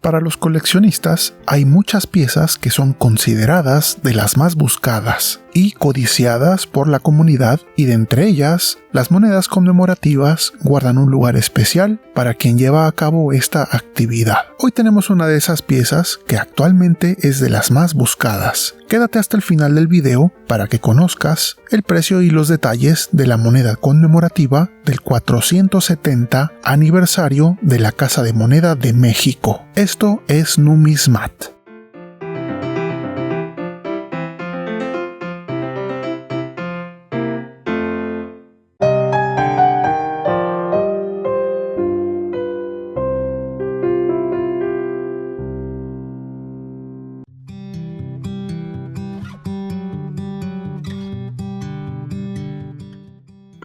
Para los coleccionistas, hay muchas piezas que son consideradas de las más buscadas y codiciadas por la comunidad, y de entre ellas, las monedas conmemorativas guardan un lugar especial para quien lleva a cabo esta actividad. Hoy tenemos una de esas piezas que actualmente es de las más buscadas. Quédate hasta el final del video para que conozcas el precio y los detalles de la moneda conmemorativa del 470 aniversario de la Casa de Moneda de México. Esto es Numismat.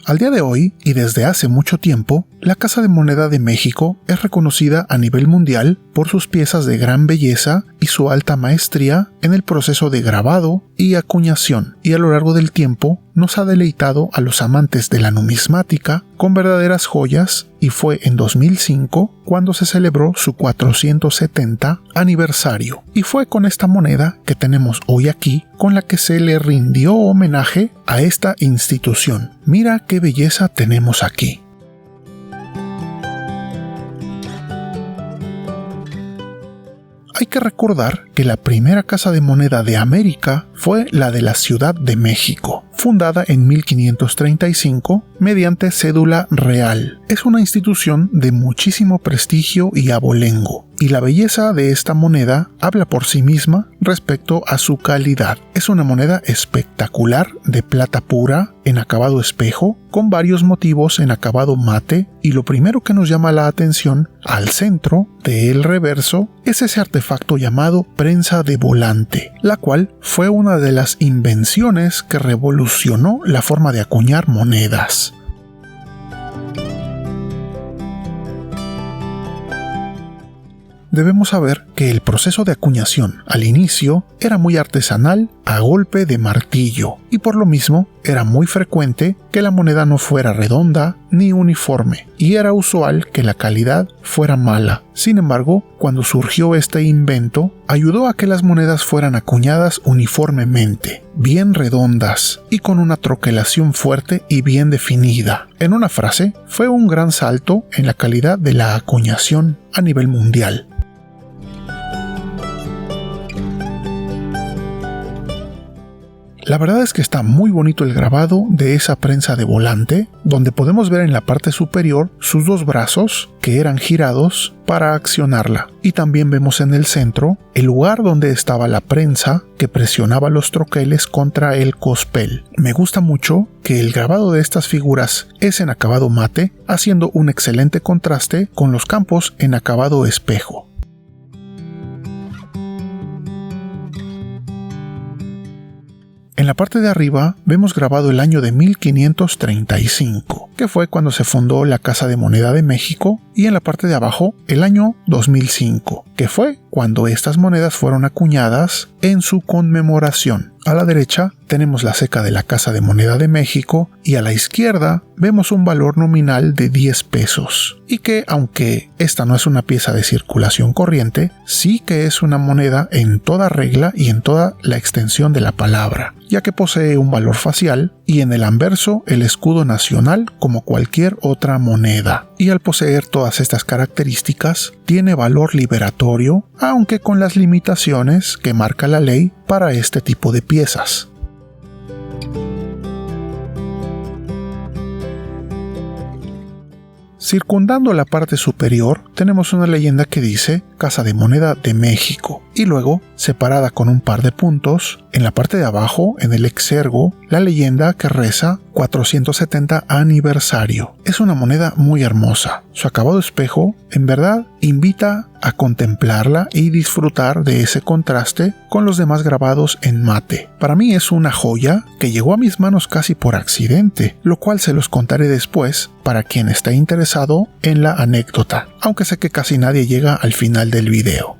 Al día de hoy, y desde hace mucho tiempo, la Casa de Moneda de México es reconocida a nivel mundial por sus piezas de gran belleza y su alta maestría en el proceso de grabado y acuñación, y a lo largo del tiempo nos ha deleitado a los amantes de la numismática con verdaderas joyas, y fue en 2005 cuando se celebró su 470 aniversario. Y fue con esta moneda que tenemos hoy aquí con la que se le rindió homenaje a esta institución. Mira qué belleza tenemos aquí. Hay que recordar que la primera casa de moneda de América fue la de la Ciudad de México, fundada en 1535 mediante cédula real. Es una institución de muchísimo prestigio y abolengo, y la belleza de esta moneda habla por sí misma respecto a su calidad. Es una moneda espectacular de plata pura en acabado espejo, con varios motivos en acabado mate, y lo primero que nos llama la atención al centro del reverso es ese artefacto llamado prensa de volante, la cual fue una de las invenciones que revolucionó la forma de acuñar monedas. Debemos saber que el proceso de acuñación al inicio era muy artesanal a golpe de martillo, y por lo mismo era muy frecuente que la moneda no fuera redonda ni uniforme, y era usual que la calidad fuera mala. Sin embargo, cuando surgió este invento, ayudó a que las monedas fueran acuñadas uniformemente, bien redondas y con una troquelación fuerte y bien definida. En una frase, fue un gran salto en la calidad de la acuñación a nivel mundial. La verdad es que está muy bonito el grabado de esa prensa de volante, donde podemos ver en la parte superior sus dos brazos que eran girados para accionarla, y también vemos en el centro el lugar donde estaba la prensa que presionaba los troqueles contra el cospel. Me gusta mucho que el grabado de estas figuras es en acabado mate, haciendo un excelente contraste con los campos en acabado espejo. En la parte de arriba vemos grabado el año de 1535, que fue cuando se fundó la Casa de Moneda de México, y en la parte de abajo el año 2005, que fue cuando estas monedas fueron acuñadas en su conmemoración. A la derecha tenemos la ceca de la Casa de Moneda de México, y a la izquierda vemos un valor nominal de 10 pesos, y que aunque esta no es una pieza de circulación corriente, sí que es una moneda en toda regla y en toda la extensión de la palabra, ya que posee un valor facial y en el anverso el escudo nacional como cualquier otra moneda, y al poseer todas estas características tiene valor liberatorio, aunque con las limitaciones que marca la ley para este tipo de piezas. Circundando la parte superior tenemos una leyenda que dice Casa de Moneda de México, y luego, separada con un par de puntos, en la parte de abajo, en el exergo, la leyenda que reza 470 aniversario. Es una moneda muy hermosa. Su acabado espejo, en verdad, invita a contemplarla y disfrutar de ese contraste con los demás grabados en mate. Para mí es una joya que llegó a mis manos casi por accidente, lo cual se los contaré después para quien esté interesado en la anécdota, aunque sé que casi nadie llega al final del video.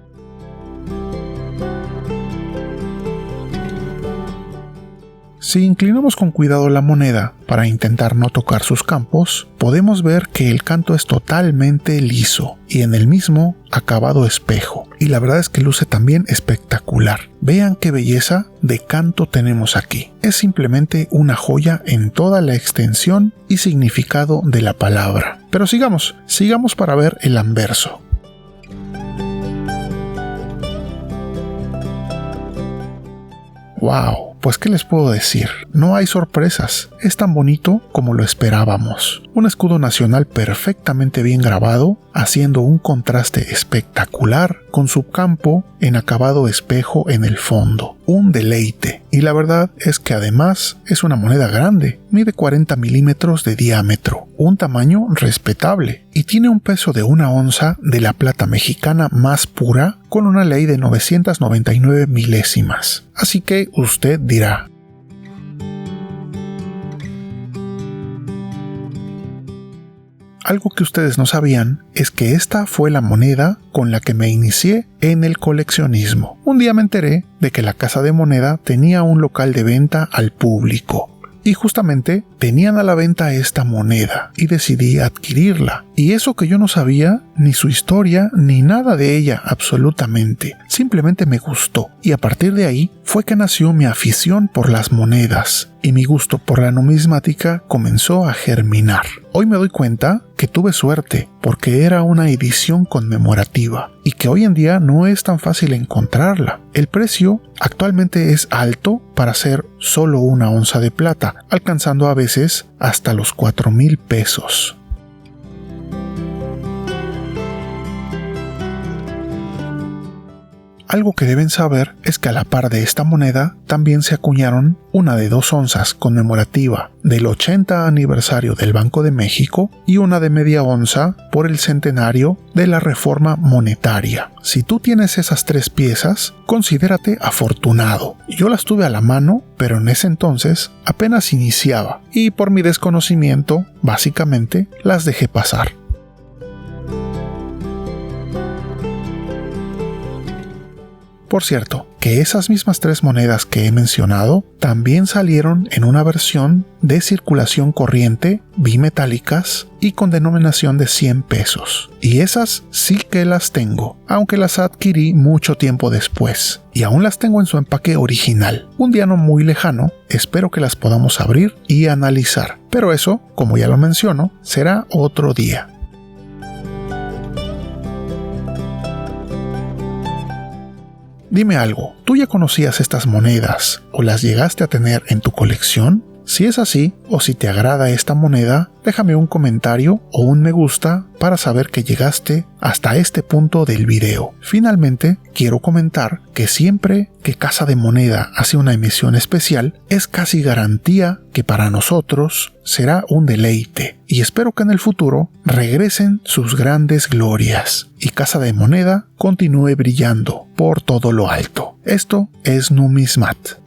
Si inclinamos con cuidado la moneda para intentar no tocar sus campos, podemos ver que el canto es totalmente liso y en el mismo acabado espejo, y la verdad es que luce también espectacular. Vean qué belleza de canto tenemos aquí. Es simplemente una joya en toda la extensión y significado de la palabra. Pero sigamos para ver el anverso. ¡Wow! Pues ¿qué les puedo decir? No hay sorpresas, es tan bonito como lo esperábamos. Un escudo nacional perfectamente bien grabado, haciendo un contraste espectacular con su campo en acabado espejo en el fondo. Un deleite. Y la verdad es que además es una moneda grande, mide 40 milímetros de diámetro, un tamaño respetable, y tiene un peso de 1 onza de la plata mexicana más pura con una ley de 999 milésimas. Así que usted dirá. Algo que ustedes no sabían es que esta fue la moneda con la que me inicié en el coleccionismo. Un día me enteré de que la casa de moneda tenía un local de venta al público. Y justamente tenían a la venta esta moneda y decidí adquirirla. Y eso que yo no sabía ni su historia ni nada de ella absolutamente. Simplemente me gustó. Y a partir de ahí fue que nació mi afición por las monedas. Y mi gusto por la numismática comenzó a germinar. Hoy me doy cuenta que tuve suerte porque era una edición conmemorativa y que hoy en día no es tan fácil encontrarla. El precio actualmente es alto para ser solo 1 onza de plata, alcanzando a veces hasta los 4,000 pesos. Algo que deben saber es que a la par de esta moneda también se acuñaron una de 2 onzas conmemorativa del 80 aniversario del Banco de México y una de media onza por el centenario de la reforma monetaria. Si tú tienes esas 3 piezas, considérate afortunado. Yo las tuve a la mano, pero en ese entonces apenas iniciaba y por mi desconocimiento, básicamente, las dejé pasar. Por cierto, que esas mismas 3 monedas que he mencionado también salieron en una versión de circulación corriente, bimetálicas y con denominación de 100 pesos. Y esas sí que las tengo, aunque las adquirí mucho tiempo después. Y aún las tengo en su empaque original. Un día no muy lejano, espero que las podamos abrir y analizar. Pero eso, como ya lo menciono, será otro día. Dime algo, ¿tú ya conocías estas monedas o las llegaste a tener en tu colección? Si es así, o si te agrada esta moneda, déjame un comentario o un me gusta para saber que llegaste hasta este punto del video. Finalmente, quiero comentar que siempre que Casa de Moneda hace una emisión especial, es casi garantía que para nosotros será un deleite. Y espero que en el futuro regresen sus grandes glorias y Casa de Moneda continúe brillando por todo lo alto. Esto es Numismat.